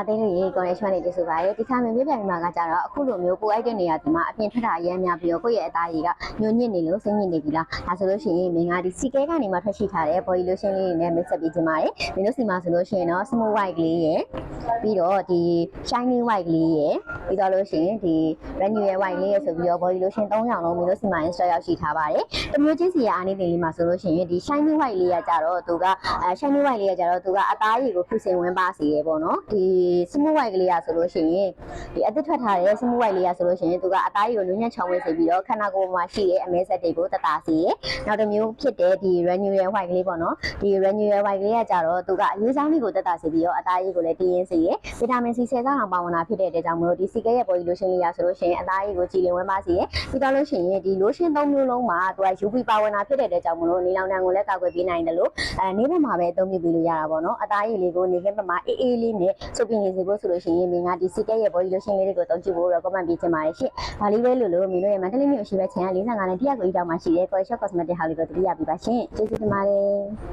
အသေးလေးကိုလည်းရှင်းနေကြဆိုပါရဲ့ဒီခါမှပြပြမှာကကြတော့အခုလိုမျိုးပိုအိုက်တဲ့နေရာဒီမှာအပြင်ထွက်တာအရမ်းများပြီးတော့ကိုယ့်ရဲ့အသားကြီးကညွန့်ညစ်နေလို့စိမ့်ညစ်နေပြီလားဒါဆိုလို့ရှိရင်မင်းကဒီစီကဲကနေမှထွက်ရှိထားတဲ့ body lotion လေးတွေနဲ့မိတ်ဆက်ပေးခြင်းပါတယ်မင်းတို့စီမှာဆိုလို့ရှိရင်တော့ smooth white ကလေးရယ်ပြီးတော့ဒီ shiny white ကလေးရယ်ပြီးတော့လို့ရှိရင်ဒီ renewal white လေးရယ်ဆိုပြီးတော့ body lotion 3ရောင်လုံးမင်းတို့စီမှာ install ရောက်ရှိထားပါတယ်တမျိုးချင်းစီရအားနေတယ်လေးမှာဆိုလို့ရှိရင်ဒီ shiny white လေးရကြတော့သူကshiny white လေးရကြတော့သူကအသားကြီးကိုဖြူစင်ဝင်ပါစေရယ်ပေါ့နော်ဒီ smooth white ကလေးရဆိုလို့ရှိရင်ဒီအသစ်ထွက်ထားတဲ့ smooth white လေးရဆိုလို့ရှိရင်သူကအသားကြီးကိုညှက်ချောင်းဝင်စေပြီးတော့ခန္ဓာကိုယ်မှာရှိတဲ့အမဲဆက်တွေကိုတတာစေရယ်နောက်တစ်မျိုးဖြစ်တဲ့ဒီ renewal white ကလေးပေါ့နော်ဒီ renewal white ကလေးကကြတော့သူကအရေးစားလေးကိုတတာစေပြီးတော့အသားကြီးကိုလည်းတင်းရင်းစေရယ်ဗီတာမင် C 10ဆအောင်ပါဝင်တာဖြစ်တဲ့အတွက်ကြောင့်မလို့ဒီ CK ရဲ့ body lotion လေးရဆိုလို့ရှိရင်အသားကြီးကိုကြည်လင်ဝင်ပါစေရယ်ပြီးတော့လို့ရှိရင်ဒီ lotion 3မျိုးလုံးမှာသူက UV ပါဝင်တာဖြစ်တဲ့အတွက်ကြောင့်မလို့နေလောင်တန်းကိုလည်းကာကွယ်ပေးနိုင်တယ်လို့နေဘက်မှာပဲအသုံးပြုပေးလို့ရတာပေါ့နော်အသားကြီးလေးကိုနေခင်းဘက်မှာအေးအေးလေးနဲ့စုပ်ပြင်းနေစေဖို့ဆိုလို့ရှိရင်မင်းကဒီ CK ရဲ့ body lotion လေးတွေကိုအသုံးပြုဖို့ recommend ပေးချင်ပါတယ်ရှင့်ဒါလေးပဲလို့မင်းတို့ရဲ့ mentally မျိုးရှိပဲချင်က45နဲ့100ကိုအီတောင်မှရှိတယ် Collection Cosmetic ဟာလေးကိုတတိယပြပါရှင်ကျေးဇူးတင်ပါတယ်